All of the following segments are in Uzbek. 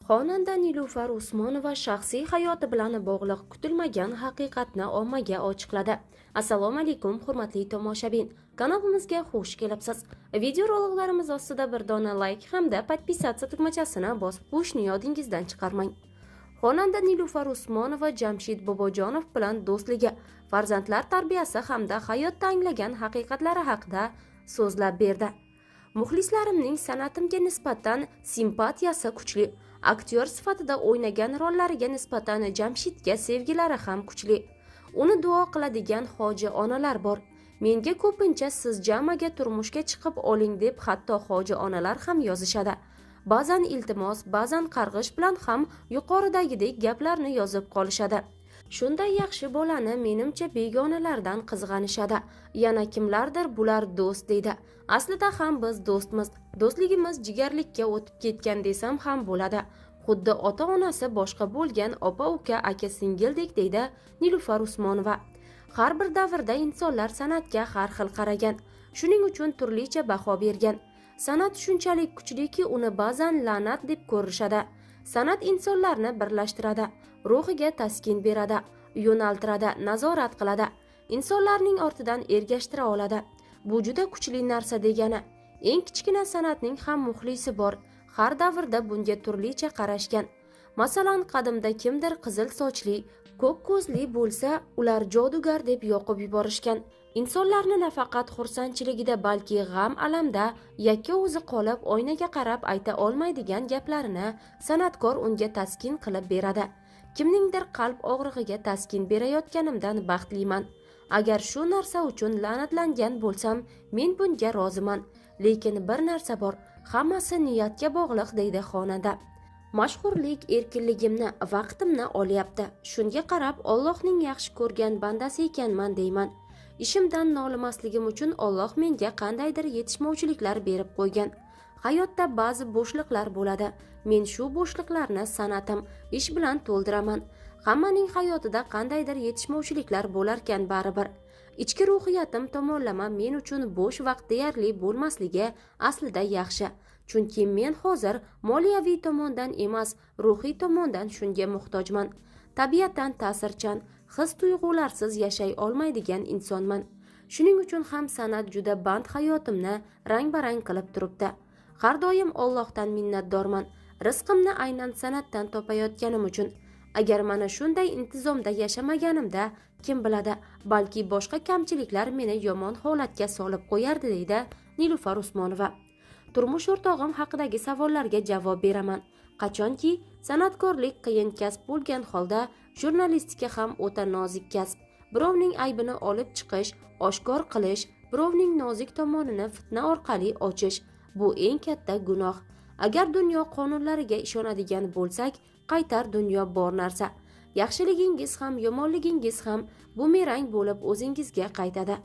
Xonanda Nilufar Usmonova shaxsiy hayoti bilan bog'liq kutilmagan haqiqatni ommaga ochiqladi. Assalomu alaykum, hurmatli tomoshabin. Kanalimizga xush kelibsiz. Videoroliklarimiz ostida bir dona like hamda podpisatsiya tugmachasini bosib qo'yishni yodingizdan chiqarmang. Xonanda Nilufar Usmonova Jamshid Bobojonov bilan do'stligi, farzandlar tarbiyasi hamda hayotda anglagan haqiqatlari haqida so'zlab berdi. Muxlislarimning san'atimga nisbatan simpatiyasi kuchli. Aktyor sifatida o'ynagan rollariga nisbatan Jamshidga sevgilari ham kuchli. Uni duo qiladigan hoji onalar bor. Menga ko'pincha siz jamaga turmushga chiqib oling deb hatto hoji onalar ham yozishadi. Ba'zan iltimos, ba'zan qarg'ish bilan ham yuqoridagidek gaplarni yozib qolishadi. Shunday yaxshi bolani menimcha begonalardan qizg'anishadi. Yana kimlardir bular do'st deydi. Aslida ham biz do'stmiz. Do'stligimiz jigarlikka o'tib ketgan desam ham bo'ladi. Xuddi ota-onasi boshqa bo'lgan opa-uka, aka-singildek deydi Nilufar Usmonova. Har bir davrda insonlar san'atga har xil qaragan. Shuning uchun turlicha baho bergan. San'at shunchalik kuchliki, uni ba'zan la'nat deb ko'rishadi. San'at insonlarni birlashtiradi, ruhiga taskin beradi, yo'naltiradi, nazorat qiladi, insonlarning ortidan ergashtira oladi. Bu juda kuchli narsa degani. Eng kichkina san'atning ham muxlisi bor. Har davrda bunga turlicha qarashgan. Masalan, qadimda kimdir qizil sochli, ko'k ko'zli bo'lsa, ular jodugar deb yoqib yuborishgan. Insonlarni nafaqat xursandchiligida, balki g'am alamda yakka o'zi qolib, oynaga qarab ayta olmaydigan gaplarini san'atkor unga taskin qilib beradi. Kimningdir qalb og'rig'iga taskin berayotganimdan baxtliman. Agar shu narsa uchun la'natlangan bo'lsam, men bunga roziman. Lekin bir narsa bor, hammasi niyatga bog'liq, deydi xonanda. Mashhurlik erkinligimni, vaqtimni olyapti. Shunga qarab Allohning yaxshi ko'rgan bandasi ekanman deyman. Ishimdan nolimasligim uchun Alloh menga qandaydir yetishmovchiliklar berib qo'ygan. Hayotda ba'zi bo'shliqlar bo'ladi. Men shu bo'shliqlarni san'atim, ish bilan to'ldiraman. Hammaning hayotida qandaydir yetishmovchiliklar bo'larkan baribir. Ichki ruhiyatim tomonlama men uchun bo'sh vaqt deyarli bo'lmasligi aslida yaxshi. Chunki men hozir moliyaviy tomondan emas, ruhiy tomondan shunga muhtojman. Tabiatan ta'sirchan, his-tuyg'ularsiz yashay olmaydigan insonman. Shuning uchun ham san'at juda band hayotimni rang-barang qilib turibdi. Har doim Allohdan minnatdorman. Rizqimni aynan san'atdan topayotganim uchun. Agar mana shunday intizomda yashamaganimda, kim biladi, balki boshqa kamchiliklar meni yomon holatga solib qo'yardi, deydi Nilufar Usmonova. Turmush o'rtog'im haqidagi savollarga javob beraman. Qachonki san'atkorlik qiyin kasb bo'lgan holda, jurnalistika ham o'ta nozik kasb. Birovning aybini olib chiqish, oshkor qilish, birovning nozik tomonini fitna orqali ochish — bu eng katta gunoh. Agar dunyo qonunlariga ishonadigan bo'lsak, qaytar dunyo bor narsa. Yaxshiligingiz ham, yomonligingiz ham bumerang bo'lib o'zingizga qaytadi.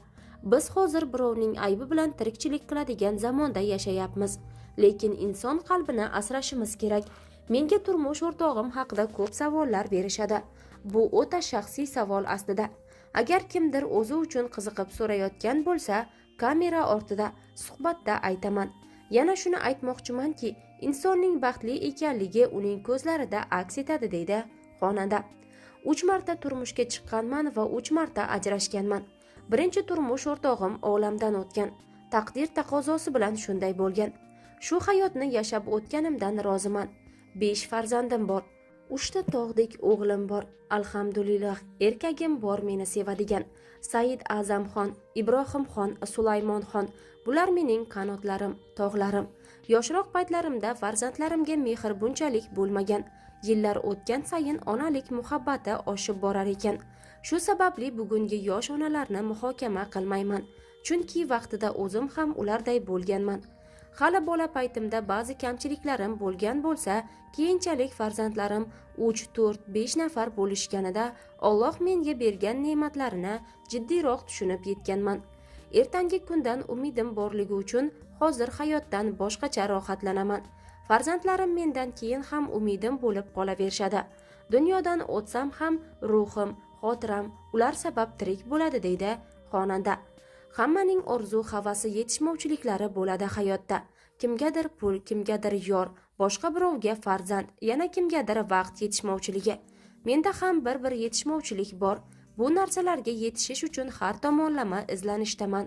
Biz hozir birovning aybi bilan tirikchilik qiladigan zamonda yashayapmiz. Lekin inson qalbini asrashimiz kerak. Menga turmush o'rtog'im haqida ko'p savollar berishadi. Bu o'ta shaxsiy savol aslida. Agar kimdir o'zi uchun qiziqib so'rayotgan bo'lsa, kamera ortida, suhbatda aytaman. Yana shuni aytmoqchimanki, insonning baxtli ekanligi uning ko'zlarida aks etadi, deydi xonanda. 3 marta turmushga chiqqanman va 3 marta ajrashganman. Birinchi turmush o'rtog'im olamdan o'tgan. Taqdir taqozosi bilan shunday bo'lgan. Shu hayotni yashab o'tganimdan roziman. 5 farzandim bor. 3 ta tog'dek o'g'lim bor. Alhamdulillah, erkagim bor meni sevadigan. Said Azamxon, Ibrohimxon, Sulaymonxon. Bular mening qanotlarim, tog'larim. Yoshroq paytlarimda farzandlarimga mehr bunchalik bo'lmagan. Yillar o'tgan sayin onalik muhabbati oshib borar ekan. Shu sababli bugungi yosh onalarni muhokama qilmayman. Chunki vaqtida o'zim ham ularday bo'lganman. Hali bola paytimda ba'zi kamchiliklarim bo'lgan bo'lsa, keyinchalik farzandlarim 3, 4, 5 nafar bo'lishganida Alloh menga bergan ne'matlarini jiddiyroq tushunib yetganman. Ertangi kundan umidim borligi uchun hozir hayotdan boshqacha rohatlanaman. Farzandlarim mendan keyin ham umidim bo'lib qolaverishadi. Dunyodan o'tsam ham ruhim, xotiram ular sabab tirik bo'ladi, deydi xonanda. Hammaning orzu havasi yetishmovchiliklari bo'ladi hayotda. Kimgadir pul, kimgadir yor, boshqa birovga farzand, yana kimgadir vaqt yetishmovchiligi. Menda ham bir yetishmovchilik bor. Bu narsalarga yetishish uchun har tomonlama izlanishdaman.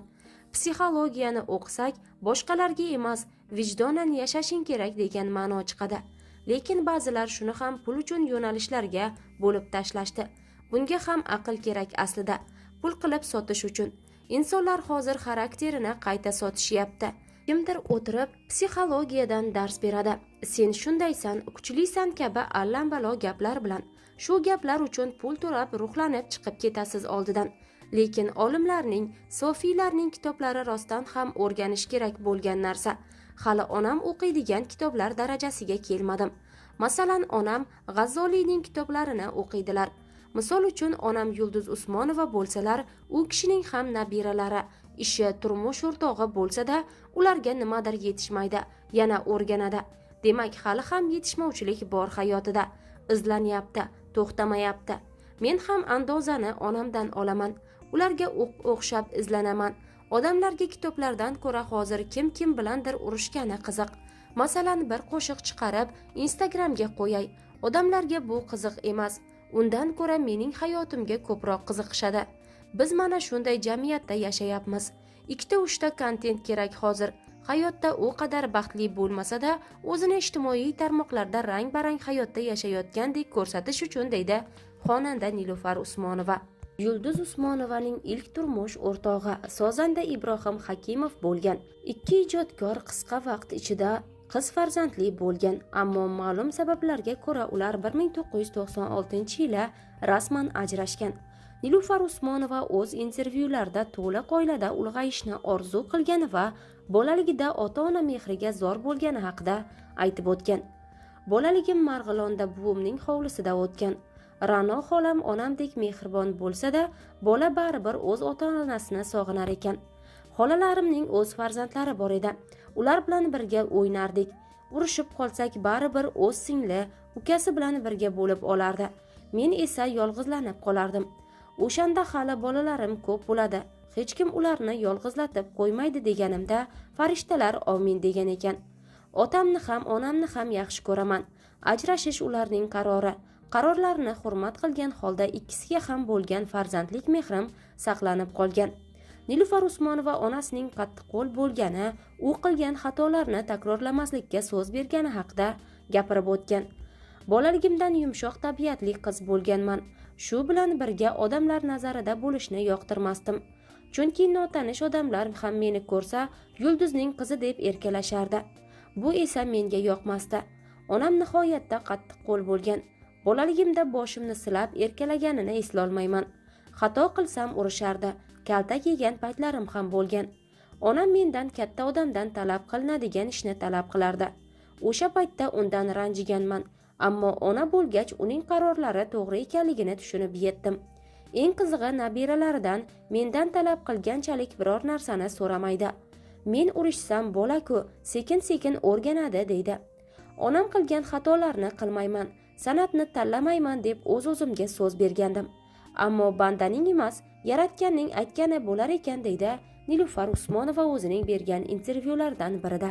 Psixologiyani o'qisak, boshqalarga emas, vijdonan yashashing kerak degan ma'no chiqadi. Lekin ba'zilar shuni ham pul uchun yo'nalishlarga bo'lib tashlashdi. Bunga ham aql kerak aslida. Pul qilib sotish uchun. Insonlar hozir xarakterini qayta sotishyapti. Kimdir o'tirib psixologiyadan dars beradi. Sen shundaysan, kuchlisan kabi allambalo gaplar bilan. Shu gaplar uchun pul to'lab ruhlanib chiqib ketasiz oldidan. Lekin olimlarning, sofiylarning kitoblari rostdan ham o'rganish kerak bo'lgan narsa. Hali onam o'qiydigan kitoblar darajasiga kelmadim. Masalan, onam G'azzoliyning kitoblarini o'qiydilar. Misol uchun onam Yulduz Usmonova bo'lsalar, u kishining ham nabiralari, ishi, turmush o'rtog'i bo'lsa-da, ularga nimadir yetishmaydi, yana o'rganadi. Demak, hali ham yetishmovchilik bor hayotida. Izlanyapti, to'xtamayapti. Men ham andozani onamdan olaman. Ularga o'xshab izlanaman. Odamlarga kitoblardan ko'ra hozir kim bilandir urushgani qiziq. Masalan, bir qo'shiq chiqarib Instagramga qo'yay. Odamlarga bu qiziq emas. Undan ko'ra mening hayotimga ko'proq qiziqishadi. Biz mana shunday jamiyatda yashayapmiz. 2-3 kontent kerak hozir. Hayotda u qadar baxtli bo'lmasa-da, o'zini ijtimoiy tarmoqlarda rang-barang hayotda yashayotgandek ko'rsatish uchun deydi xonanda Nilufar Usmonova. Yulduz Usmonovaning ilk turmush o'rtog'i sozanda Ibrohim Hakimov bo'lgan. Ikki ijodkor qisqa vaqt ichida qiz farzandli bo'lgan, ammo ma'lum sabablarga ko'ra ular 1996-yili rasman ajrashgan. Nilufar Usmonova o'z intervyularida to'liq oilada ulg'ayishni orzu qilgani va bolaligida ota-ona mehriga zor bo'lgani haqida aytib o'tgan. Bolaligim Marg'ilonda buvimning hovlisida o'tgan. Ra'no xolam onamdek mehribon bo'lsa-da, bola baribir o'z ota-onasini sog'inar ekan. Xolalarimning o'z farzandlari bor edi. Ular bilan birga o'ynardik. Urushib qolsak baribir o'z singli, ukasi bilan birga bo'lib olardi. Men esa yolg'izlanib qolardim. O'shanda hali bolalarim ko'p bo'ladi. Hech kim ularni yolg'izlatib qo'ymaydi deganimda, farishtalar omin degan ekan. Otamni ham, onamni ham yaxshi ko'raman. Ajrashish ularning qarori. Qarorlarini hurmat qilgan holda ikkisiga ham bo'lgan farzandlik mehrim saqlanib qolgan. Nilufar Usmonova onasining qattiqqo'l bo'lgani, u qilgan xatolarni takrorlamaslikka so'z bergani haqida gapirib o'tgan. Bolaligimdan yumshoq tabiatli qiz bo'lganman. Shu bilan birga odamlar nazarida bo'lishni yoqtirmasdim. Chunki notanish odamlar ham meni ko'rsa, Yulduzning qizi deb erkalashardi. Bu esa menga yoqmasdi. Onam nihoyatda qattiqqo'l bo'lgan. Bolaligimda boshimni silab erkalaganini eslolmayman. Xato qilsam urishardi. Kaltak yegan paytlarim ham bo'lgan. Onam mendan katta odamdan talab qilinadigan ishni talab qilardi. O'sha paytda undan ranjiganman, ammo ona bo'lgach uning qarorlari to'g'ri ekanligini tushunib yetdim. Eng qizig'i, nabiralaridan mendan talab qilganchalik biror narsani so'ramaydi. Men urishsam bola-ku, sekin-sekin o'rganadi deydi. Onam qilgan xatolarni qilmayman, san'atni tanlamayman deb o'z-o'zimga so'z bergandim. Ammo bandaning emas, yaratganning aytgani bo'lar ekan deydi Nilufar Usmonova o'zining bergan intervyularidan birida.